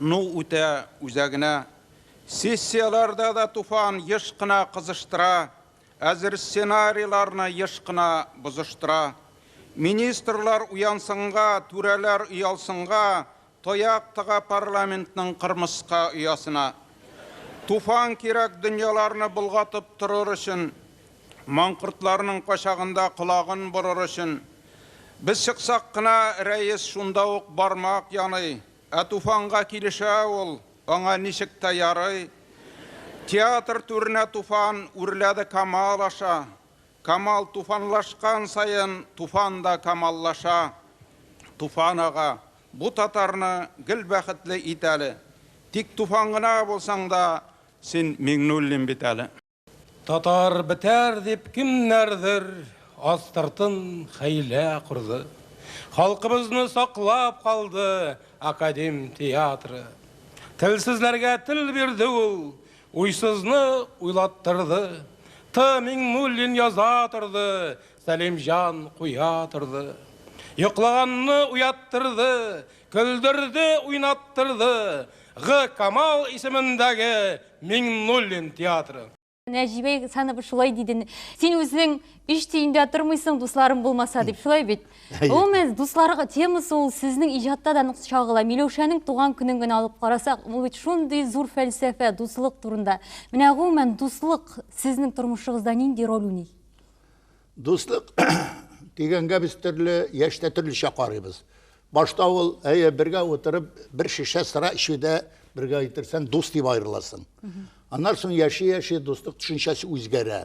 ну үте үзегіне. Сессияларда да туфан ешқына қызыштыра, әзір сценарийларына ешқына бұзыштыра. Министрлар уянсынға, түрелер ұялсынға, тояқтыға парламентнің қырмысқа ұясына. Туфан керек дүнияларыны бұлғатып тұрыр үшін, маңқұртларының қошағында құлағын бұрыр үшін. Біз шықсақ қына рәйес шундауық бармақ яны, туфанға келіше ол, оңа нешік таяры. Театр түріне туфан үрләді камал аша, камал туфанлашқан сайын туфанда камаллаша. Туфан аға, бұ татарны гіл бәқітлі итәлі, тек туфанғына болсаңда сен Миңнуллин бітәлі. Татар бітер деп кімнәрдір астыртын хәйлә құрды. Халқымызны сақлап қалды академ театры. Тілсізлерге тіл берді ол, уйсызны уйлаттырды. Миңнуллин язатырды, Сәлемжан қуятырды. Йоқлағанны уяттырды, күлдірді, уйнаттырды. Камал исеміндегі Миңнуллин театры. Нәжибе саны шулай дейдін. Сен өзің іштейінде атырмайсың, дусларым болмаса деп шулай бет. Ол мәз дусларға темасы ол сіздің ижатта да нұқсы шағыла. Милеушаның туған күніңін алып қарасақ, ол бет шондай зур фәлсәфә дуслық турында. Міне ол мән дуслық сіздің тұрмышығызда нендей роль ойнайды? Дуслық дегенге біз түрлі, яшта түрлі шақарыбыз. Башта ол бірге отырып, бір шеше сыра ішуде бірге айтырсан, дос деп айырыласың. Анар соң яши достық түшіншесі өзгәрі.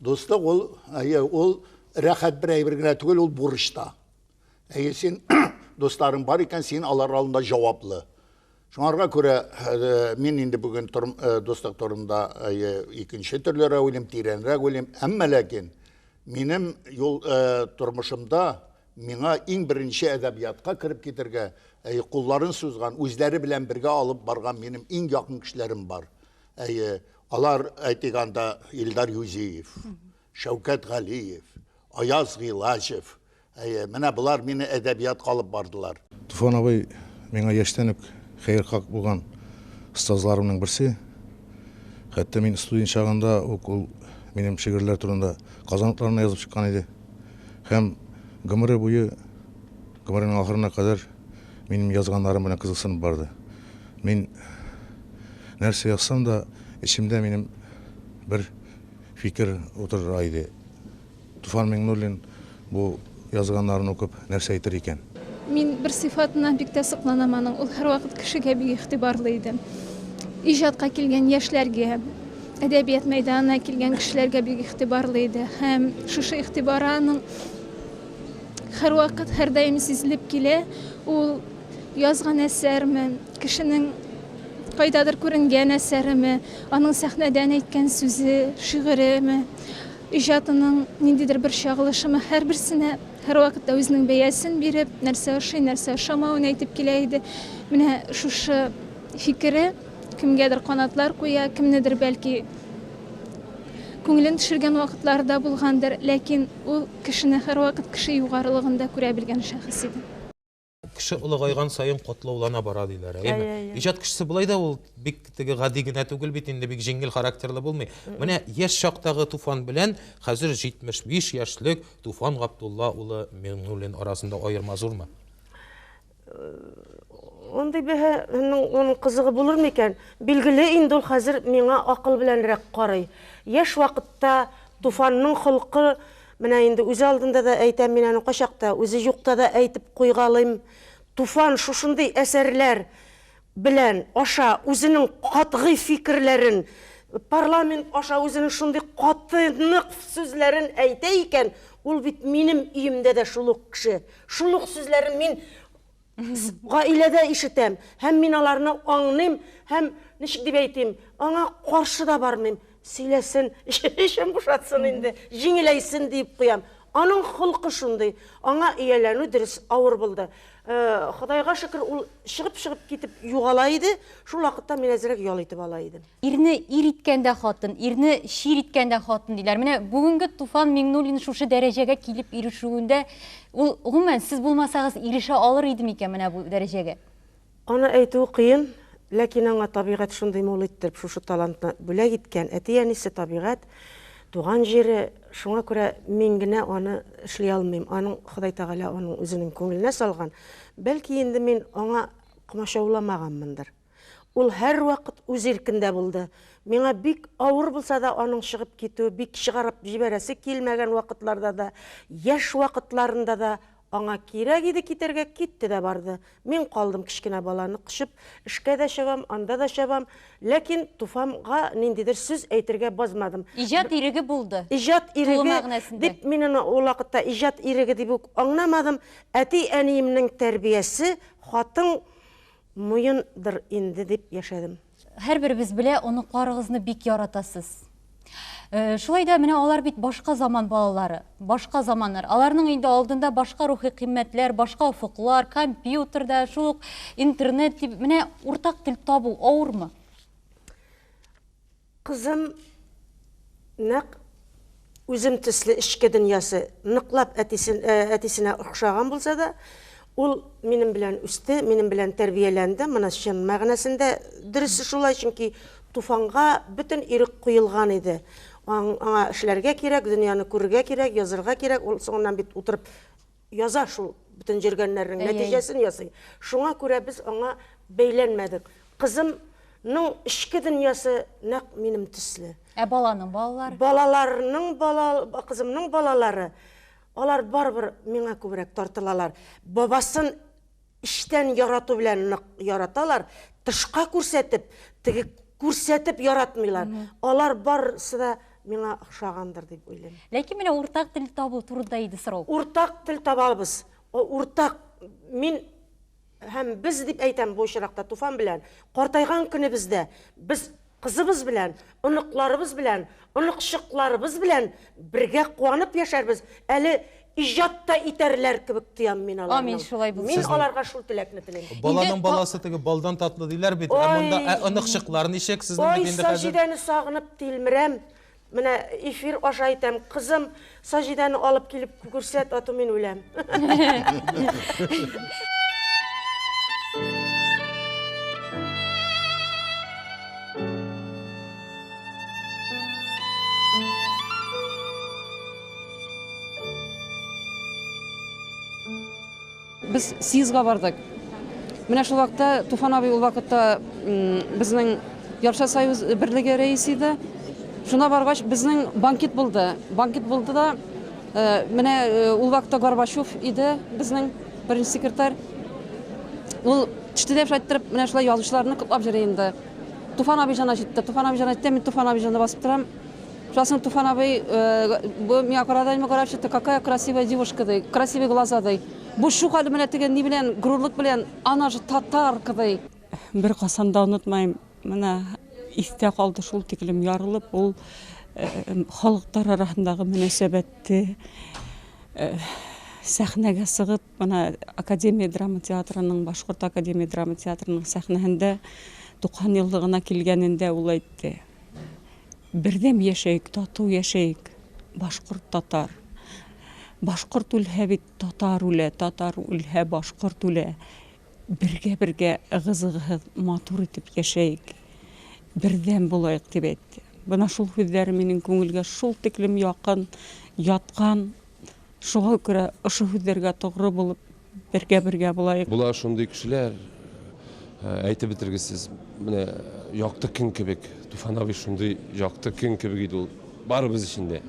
Достық ол рәхәт бір әйбіргіне түгел, ол бұрышта. Сен достарың бар екен, сен алар алында жауаплы. Шоңарға көре, мен енді бүгін достық тұрымда екінші түрлері өлім, тиренірек өлім, әммәләкен. Менің тұрмышымда меңа ең бірінші әдәбиятқа кіріп кетірге, қолларын сөзған, өзлері білән бірге алып барған менің ең яқын кішілерім бар. Алар айтығанда Илдар Юзеев, Шәукәт Ғалиев, Аяз Ғилашев, міне бұлар мені әдәбият қалып бардылар. Туфан абай меңа яштенік қайырқақ болған ұстазларымның бірсі. Хәтті мен студент шағында ол менің шегірлер турында қазанлықтарына yazып шыққан еді. Һәм ғұмыры бойы, ғұмырының ақырына қадар менің жазғандарым менен қызықсынып барды. Мен нәрсе жазсам да, ішімде менің бір фикір отыр айды. Туфан Миңнуллин бұл жазғандарын оқып нәрсе айтыр екен. Мен бір сифатынан бик тә сықланам аның. Ул һәр вакыт кешегә бик игътибарлы иде. Ижадка килгән яшьләргә, әдәбият мәйданына килгән кешеләргә бик игътибарлы иде. Һәм шушы игътибарының һәр вакыт, һәр даим сизелеп килә. Ул язган әсәрме, кешенең кайдадыр күренгән әсәреме, аның сәхнәдән әйткән сүзе, шигыреме, иҗатының ниндидер бір чагылышымы, һәр берсенә һәр вакытта үзенең бәясен биреп, нәрсә ошый, нәрсә ошамавын әйтеп килә иде. Менә шушы фикере кемгәдер канатлар куя, кемнедер бәлки күңелен төшергән вакытларда булгандыр, ләкин ул кешене һәр вакыт кеше югарылыгында күрә белгән шәхес иде. Кіші ұлығайған сайын қотлаулана бара дейлер. Ижат кішісі бұлай да ол бек ғади генә түгел бит, инде бик жеңіл характерлы болмай. Менә яшь шақтағы Туфан белән хәзер 75 яшьлек Туфан Габдулла улы Миңнуллин арасында айырма зурмы? Ондай бәһә оның қызығы булыр микән? Билгеле инде ул хәзер миңа акыл беләнрәк карый. Яшь вакытта Туфанның холкы менә инде үзе алдында да әйтәм, мин аны качакта, үзе юкта да әйтеп куйгалыйм. Туфан шушындай әсәрләр белән аша үзенең катгый фикерләрен, парламент аша үзенең шундый каты нык сүзләрен әйтә икән, ул бит минем өемдә дә шулык кеше. Шулык сүзләрен мин гаиләдә ишетәм, һәм мин аларны аңлыйм, һәм ничек дип әйтим, аңа каршы да бармыйм. Сөйләсен, эшем бушатсын инде, җиңеләйсен дип куям. Аның холкы шундый, аңа ияләнү дөрес авыр булды. Ходайга шөкер, ул чыгып китеп югала иде. Шул вакытта мин әзрәк ял итеп ала идем. Ирне ир иткәндә хатын, ирне шир иткәндә хатын диләр. Менә бүгенге Туфан Миңнуллин шушы дәрәҗәгә килеп ирешүендә, ул гомумән сез булмасагыз ирешә алыр иде микән менә бу дәрәҗәгә? Аны әйтү кыен, ләкин аңа табигать шундый мул иттереп шушы талантны бүләк иткән. Әти-әнисе табигать, туган җире, шуңа күрә мин генә аны эшли алмыйм. Аның Ходай Тәгалә аның үзенең күңеленә салган. Бәлки инде мин аңа комачауламаганмындыр. Ул һәр вакыт үз иркендә булды. Миңа бик авыр булса да аның чыгып китү, бик чыгарып җибәрәсе килмәгән вакытларда да, яшь вакытларында да аңа кирәк иде китәргә, китте дә барды. Мин калдым кичкенә баланы кышып, эшкә дә чабам, анда да чабам, ләкин Туфанга ниндидер сүз әйтергә базмадым. Иҗат иреге булды. Иҗат иреге дип мин аны ул вакытта иҗат иреге дип үк аңламадым. Әти-әниемнең тәрбиясе хатын муендыр инде дип яшәдем. Һәрберебез белә, оныкларыгызны бик яратасыз. Шулай да менә алар бит башка заман балалары, башка заманнар. Аларның инде алдында башка рухи кыйммәтләр, башка офыклар, компьютерда, шул интернет дип менә уртак тел табу авырмы? Кызым нәк үзем төсле эчке дөньясы ныклап әтисенә охшаган булса да, ул минем белән үсте, минем белән тәрбияләнде. Моны чын мәгънәсендә дөресе шулай, чөнки Туфанга бөтен ирек куелган иде. Аңа эшләргә кирәк, дөньяны күрергә кирәк, язырга кирәк. Ул соңыннан бит утырып яза шул бөтен җиргәннәрнең нәтиҗәсен ясый. Шуңа күрә без аңа бәйләнмәдек. Кызымның эчке дөньясы нәкъ минем төсле. Баланың балалары? Кызымның балалары, алар барбыр миңа күбрәк тартылалар. Бабасын иштән ярату белән яраталар, тышка күрсәтеп, теге күрсәтеп яратмыйлар. Алар барысы да миңа охшагандыр дип уйлыйм. Ләкин менә уртак тел табу турында иде сорау. Уртак тел табабыз. Уртак мин һәм без дип әйтәм бу очракта Туфан белән картайган көнебездә без кызыбыз белән, оныкларыбыз белән, оныкчыкларыбыз белән бергә куанып яшәрбез. Әле иҗатта итәрләр кебек тоям мин аларны. Амин, шулай булсын. Мин аларга шул теләкне телим. Баланың баласы теге балдан татлы диләр бит. Монда оныкчыклар ничек сезнең бит инде хәзер? Саҗидәне сагынып тилмерәм. Менә эфир аша әйтәм, кызым, Саҗидәне алып килеп күрсәт, аты мин үләм. Biz Сизга бардык. Менә шул вакытта Туфан абый ул вакытта безнең Ярша союз берлеге рәисе иде. Шуна баргач безнең банкет булды. Банкет булды да менә ул вакытта Горбачев иде безнең беренче секретарь. Ул төштедә шайттырып менә шулай язучыларны кытлап җыра инде. Туфан абый җана җитте. Туфан абый җана җитте, мин Туфан абый җанына басып торам. Шусын Туфан абый бу миңа карады, миңа карап чыкты, какая красивая девушка ди, красивые глаза ди. Бу шу хәле белән тегән ни белән горурлык белән ана же татар кыды. Бер касан да онытмайм. Менә истә калды шул тиклем ярылып, ул халыктар арасындагы мөнәсәбәтте сәхнәгә сыгып, менә Академия драма театрының, Башкорт Академия драма театрының сәхнәһендә 90 еллыгына килгәнендә ул әйтте. Бердәм яшәйек, тату яшәйек, башкорт татар. Башкорт үлһә бит татар үлә, татар үлһә башкорт үлә. Бергә ыгы-зыгы матур итеп яшәйек. Бердәм булайык дип әйтте. Бына шул сүзләр минең күңелгә шул тиклем якын, яткан. Шуңа күрә ошо сүзләргә тогры булып бергә булайык. Булар шундый кешеләр әйтеп бетергесез. Менә якты көн кебек, Туфан абый шундый якты көн кебек иде ул. Барыбыз өчен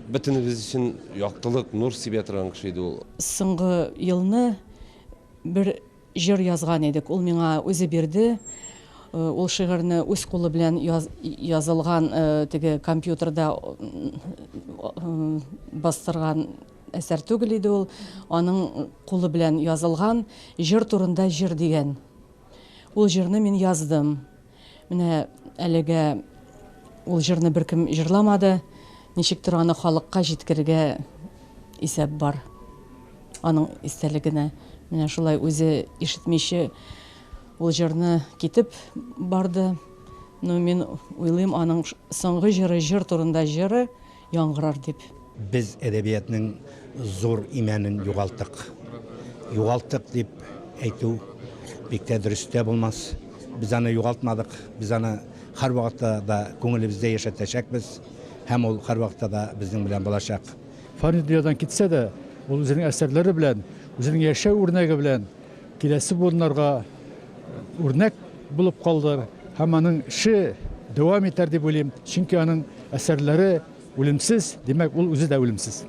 бөтенебез өчен яктылык, нур сибә торган кеше иде ул. Соңгы елны бер җыр язган идек. Ул миңа үзе бирде. Ул шигырьне үз кулы белән язылган, теге компьютерда бастырган әсәр түгел иде ул. Аның кулы белән язылган җыр турында җыр дигән. Ул җырны мин яздым. Менә әлегә ул җырны беркем җырламады. Ничектер аны халыкка җиткергә исәп бар. Аның истәлегенә Менә шулай үзе ишетмичә ул җырны китеп барды. Но мен уйлыйм, аның соңгы җыры, җыр турында җыры яңгырар дип. Biz edebiyatның зур имәнен югалттык. Югалттык дип әйтү бик тә дөрес тә булмас. Без аны югалтмадык. Без аны һәр вакытта да күңелебездә яшәтәчәкбез. Һәм ул һәр вакытта да безнең белән булачак. Фани дөньядан китсә дә, ул үзенең әсәрләре белән, үзенең яшәү үрнәге белән киләсе буыннарга үрнәк булып калды. Һәм аның эше дәвам итәр дип уйлыйм. Чөнки аның әсәрләре үлемсез, димәк ул үзе дә үлемсез.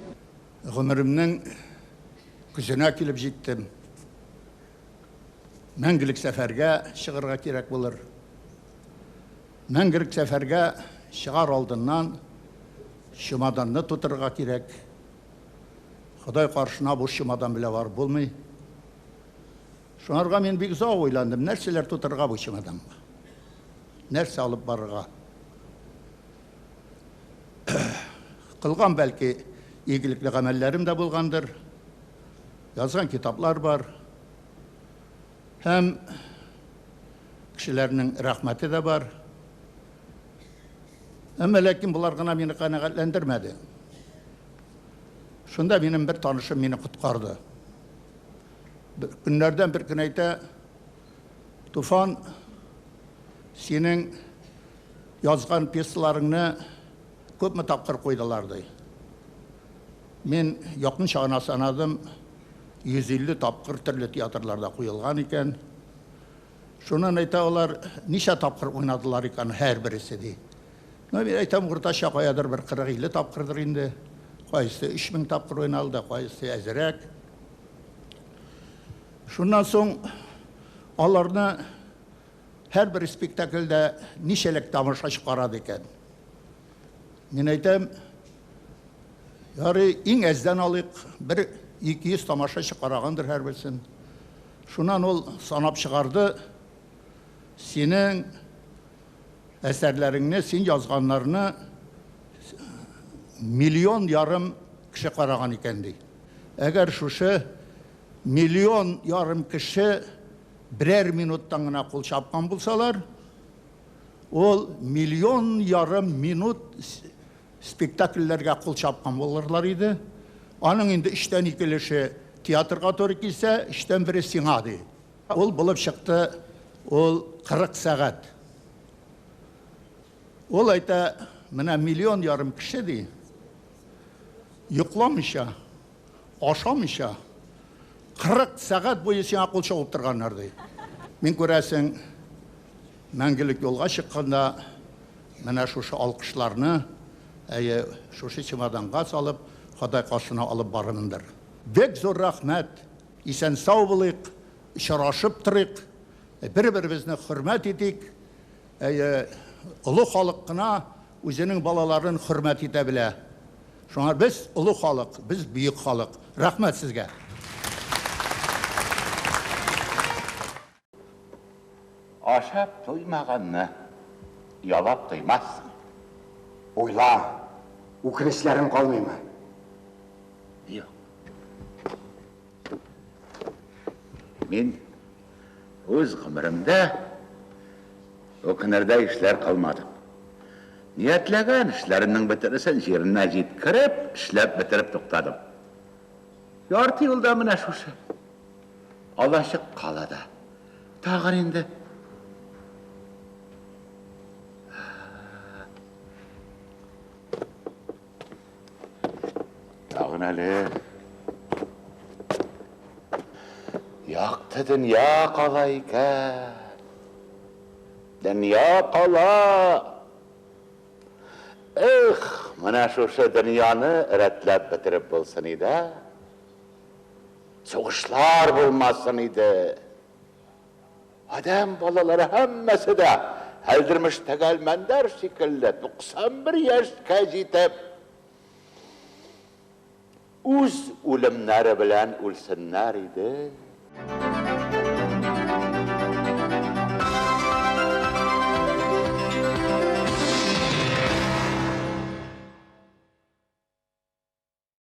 Гомеремнең көзенә килеп җиттем. Мәңгелек сәфәргә чыгарга кирәк булыр. Мәңгелек сәфәргә чыгар алдыннан чемоданны тутырга кирәк. Ходай каршына буш чемодан белән бар булмый. Шуңарга мен бик озак уйландым, нәрсәләр тутырга бу чемоданга. Нәрсә алып барырга. Кылган бәлки игелекле гамәлләрем дә булгандыр. Язган китаплар бар. Һәм кешеләрнең рәхмәте дә бар. Әмма ләкин булар гына мине канәгатьләндермәде. Шунда минем бер танышым мине коткарды. Көннәрдән бер көн әйтә, Туфан, синең язган пьесаларыңны күпме тапкыр куйдылар ди. Мен якын чагына санадым, 150 тапкыр төрле театрларда куелган икән. Шуннан әйтә алар, ничә тапкыр уйнадылар икән һәр берсе ди. Мен әйтәм, уртача каядыр бер 40-50 тапкырдыр инде. Кайсы 3000 тапкыр уйналды, кайсы әзрәк. Шуннан соң аларны һәр бер спектакльдә ничәлек тамаша чыгарады икән. Мен әйтәм, ярый, иң әздән алыйк, 1-200 тамаша чыгарагандыр һәр берсен. Шуннан ул санап чыгарды, синең әсәрләреңне, син язганнарны 1,5 миллион кеше караган икән ди. Әгәр шушы 1,5 миллион кеше берәр минуттан гына кул чапкан булсалар, ул 1,5 миллион спектакльләргә кул чапкан булырлар иде. Аның инде 3-тән 2-леше театрга туры килсә, 3-тән 1 сиңа ди. Ул булып чыкты, ул 40 сәгать. Ул әйтә, менә 1,5 миллион кеше ди. Йокламыйча, ашамыйча 40 сәгать буе сиңа кул чабып торганнар ди. Мин күрәсең, мәңгелек юлга чыкканда менә шушы алкышларны шушы чемоданга салып, Ходай кашына алып барымындыр. Бек зур рәхмәт, исән сау булыйк, очрашып торыйк, бер-беребезне хөрмәт итик. Олы халык кына үзенең балаларын хөрмәт итә белә. Шуңа без олы халык, без бөек халык. Рәхмәт сезгә. Ашап туймаганны ялап туймассың. Уйла, үкенечләрең калмыймы? Юк. Мин үз гомеремдә үкенердә эшләр калмады. Ниятләгән эшләрнең бетерсен җиренә җиткереп, эшләп бетереп туктадым. Ярты елда менә шушы. Алачык калада. Тагын инде әле яқты дөнья кала икән. Дөнья кала. Эх, менә шушы дөньяны рәтләп бетереп булсын иде. Сугышлар булмасын иде. Адам балалары һәммәсе дә хәлдермеш тәгәлмәндәр шикелле 91 яшькә җитеп үз үлемнәре белән үлсеннәр иде.